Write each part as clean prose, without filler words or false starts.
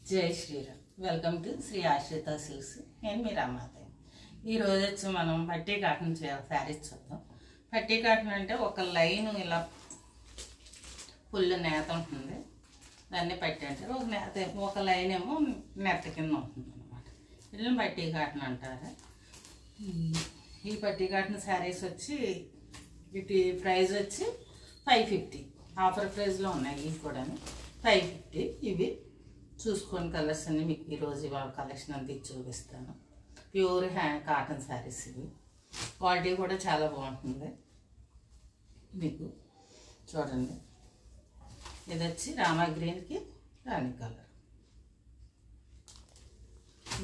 జై Sriram. Welcome to Shri ఆశ్రిత silks. నేను మీ రమాదేవి. ఈరోజు వచ్చి మనం పట్టీ కాటన్ శారీస్ చూద్దాం. పట్టీ కాటన్ అంటే ఒక లైన్ ఇలా ఫుల్ నేత ఉంటుంది, దాన్ని పట్టి అంటారు. ఒక నేత ఒక లైన్ ఏమో నెత్త కింద ఉంటుంది అనమాట. వీళ్ళని పట్టీ కాటన్ అంటారు. ఈ పట్టీ కాటన్ శారీస్ వచ్చి వీటి ప్రైస్ వచ్చి 550. ఆఫర్ ప్రైస్లో ఉన్నాయి ఇవి కూడా 550. ఇవి చూసుకొని కలర్స్ అన్ని మీకు ఈరోజు ఇవాళ కలెక్షన్ అంతా చూపిస్తాను. ప్యూర్ కాటన్ శారీస్ ఇవి. క్వాలిటీ కూడా చాలా బాగుంటుంది. మీకు చూడండి, ఇది వచ్చి రామా గ్రీన్కి రాణి కలర్.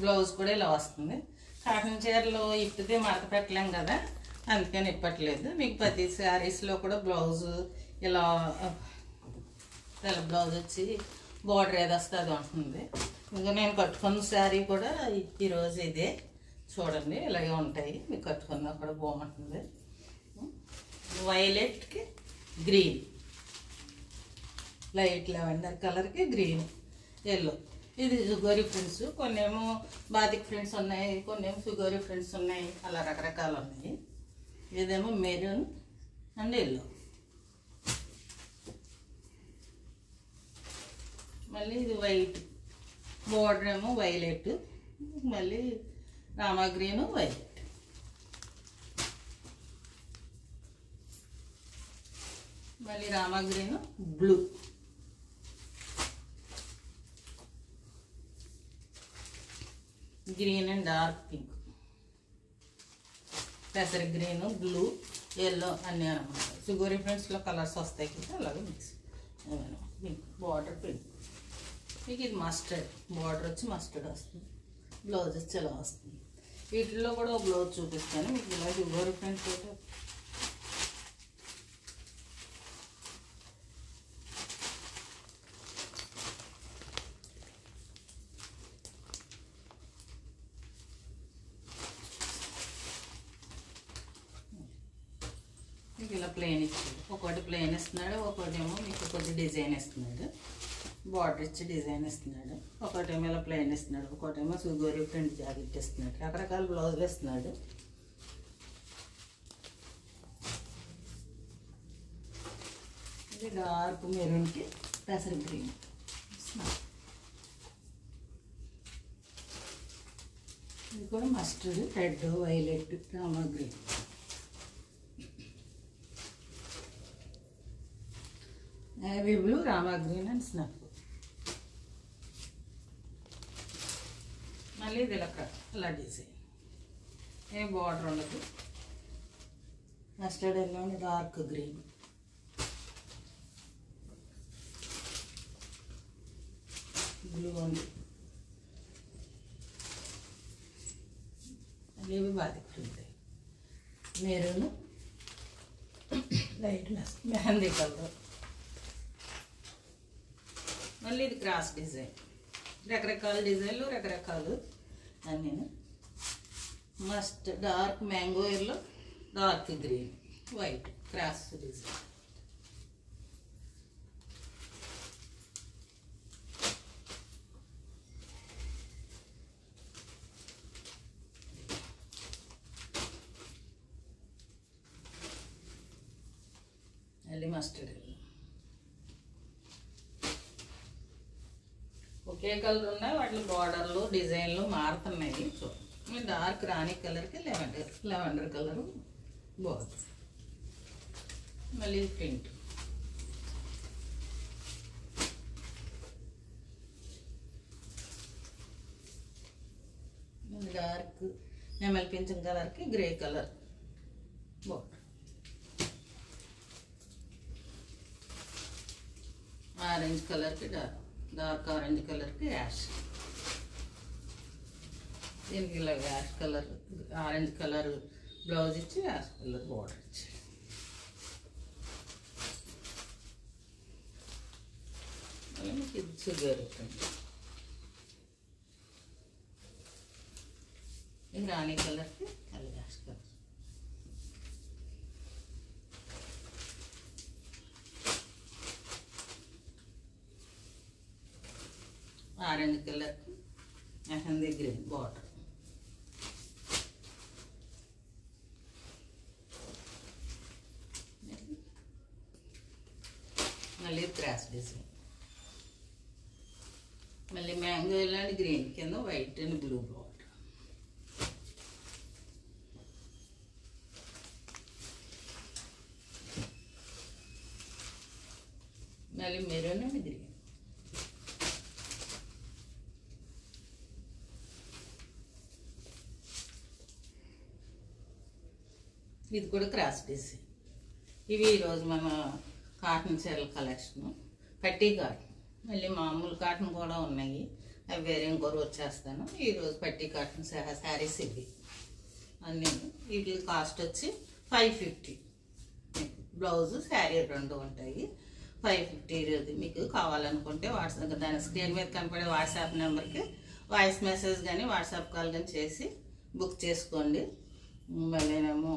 బ్లౌజ్ కూడా ఇలా వస్తుంది. కాటన్ చీరలో ఇప్పితే మడత పెట్టలేం కదా, అందుకని ఇప్పట్లేదు. మీకు ప్రతి శారీస్లో కూడా బ్లౌజు ఇలా బ్లౌజ్ వచ్చి బార్డర్ ఏది వస్తే అది ఉంటుంది. ఇంకా నేను కట్టుకున్న శారీ కూడా ఈరోజు ఇదే. చూడండి, ఇలాగే ఉంటాయి. మీకు కట్టుకున్నా కూడా బాగుంటుంది. వైలెట్కి గ్రీన్, లైట్ లెవెండర్ కలర్కి గ్రీన్, ఎల్లో. ఇది షుగరీ ప్రింట్స్. కొన్ని ఏమో బాతిక్ ప్రింట్స్ ఉన్నాయి, కొన్ని ఏమో షుగరీ ప్రింట్స్ ఉన్నాయి, అలా రకరకాలు ఉన్నాయి. ఇదేమో మెరూన్ అండ్ ఎల్లో. మళ్ళీ ఇది వైట్, బోర్డర్ ఏమో వైలెట్, మళ్ళీ రామా గ్రీన్ వైలెట్. మళ్ళీ రామా green blue, green and dark pink, పెసర గ్రీన్, బ్లూ, ఎల్లో అన్నీ అనమాట. షుగరీ ఫ్రెండ్స్లో కలర్స్ వస్తాయి కదా, అలాగే మిక్స్. Pink border, pink. మీకు ఇది మస్టర్డ్ బార్డర్ వచ్చి మస్టర్డ్ వస్తుంది. బ్లౌజ్ వచ్చి ఎలా వస్తుంది. వీటిల్లో కూడా ఒక బ్లౌజ్ చూపిస్తాను మీకు. ఇలా షుగర్ ఫ్రెండ్స్ అయితే మీకు ఇలా ప్లెయిన్ ఇచ్చాడు. ఒకటి ప్లెయిన్ ఇస్తున్నాడు, ఒకటి ఏమో మీకు కొద్ది డిజైన్ ఇస్తున్నాడు. బార్డర్ ఇచ్చి డిజైన్ ఇస్తున్నాడు. ఒకటేమో ఇలా ప్లెయిన్ ఇస్తున్నాడు, ఒకటేమో షుగరీ ప్రింట్ జాకెట్ ఇస్తున్నాడు. రకరకాల బ్లౌజులు ఇస్తున్నాడు. ఇది డార్క్ మెరూన్కి పెసర గ్రీన్. ఇది కూడా mustard, red, violet, Rama green. Navy blue, Rama green and snuff. మళ్ళీ ఇది ఇలా డిజైన్. ఏ బార్డర్ ఉండదు. Mustard yellow and dark green, blue ఉంది. మళ్ళీ ఇవి బాగా ఉంటాయి. Maroon, light mehndi colour. మళ్ళీ ఇది క్రాస్ డిజైన్. రకరకాల డిజైన్లు రకరకాలు అన్నీ. Must dark mango yellow, dark green, white, cross design. మళ్ళీ మస్టర్డ్ ఎల్లో. ఒకే కలర్ ఉన్నాయి, వాటి బార్డర్లు డిజైన్లు మారుతున్నాయి. చూడండి, డార్క్ రాణి కలర్కి లెవెండర్ కలర్ బాగుంది. మళ్ళీ ప్రింట్. డార్క్ నెమలి పింఛం కలర్కి గ్రే కలర్ బార్డర్. ఆరెంజ్ కలర్కి డార్క్ ఆరెంజ్ కలర్కి యాష్. దీనికి ఇలా ash colour, orange colour blouse ఇచ్చి యాష్ కలర్ బార్డర్ ఇచ్చి. మళ్ళీ మీకు ఇది షుగర్ ఇది రాణి కలర్కి అది ash colour. Orange colour mehndi green border. మళ్ళీ క్రాస్ డిజైన్, మళ్ళీ మ్యాంగో అండ్ గ్రీన్ కింద వైట్ అండ్ బ్లూ బార్డర్. మళ్ళీ మెరూన్ అండ్ గ్రీన్. ఇది కూడా క్రాస్ డిజైన్. ఇవి ఈరోజు మన కాటన్ చీరల కలెక్షన్. పట్టీ కాటన్, మళ్ళీ మామూలు కాటన్ కూడా ఉన్నాయి, అవి వేరే ఇంకో రోజు చేస్తాను. ఈరోజు పట్టీ కాటన్ శారీస్ ఇవి అన్నీ. వీటి కాస్ట్ వచ్చి 550. బ్లౌజు శారీ రెండు ఉంటాయి. 550 ఈరోజు. మీకు కావాలనుకుంటే వాట్సాప్ దాని స్క్రీన్ మీద కనపడే వాట్సాప్ నెంబర్కి వాయిస్ మెసేజ్ కానీ వాట్సాప్ కాల్ కానీ చేసి బుక్ చేసుకోండి. మళ్ళీనేమో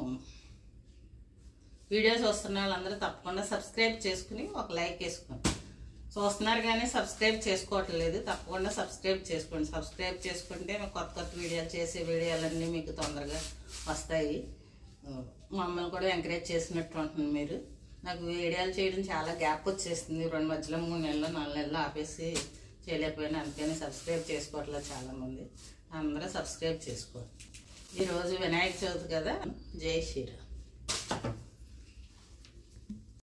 వీడియోస్ వస్తున్న వాళ్ళందరూ తప్పకుండా సబ్స్క్రైబ్ చేసుకుని ఒక లైక్ వేసుకోండి. చూస్తున్నారు కానీ సబ్స్క్రైబ్ చేసుకోవట్లేదు, తప్పకుండా సబ్స్క్రైబ్ చేసుకోండి. సబ్స్క్రైబ్ చేసుకుంటే కొత్త కొత్త వీడియోలు చేసే వీడియోలన్నీ మీకు తొందరగా వస్తాయి. మమ్మల్ని కూడా ఎంకరేజ్ చేసినట్టు ఉంటుంది. మీరు నాకు వీడియోలు చేయడం చాలా గ్యాప్ వచ్చేస్తుంది. రెండు మధ్యలో 3 నెలలు 4 నెలలు ఆపేసి చేయలేకపోయినా, అందుకని సబ్స్క్రైబ్ చేసుకోవట్లేదు చాలామంది. అందరూ సబ్స్క్రైబ్ చేసుకోండి. ఈరోజు వినాయక చవితి కదా. జై శ్రీరామ్.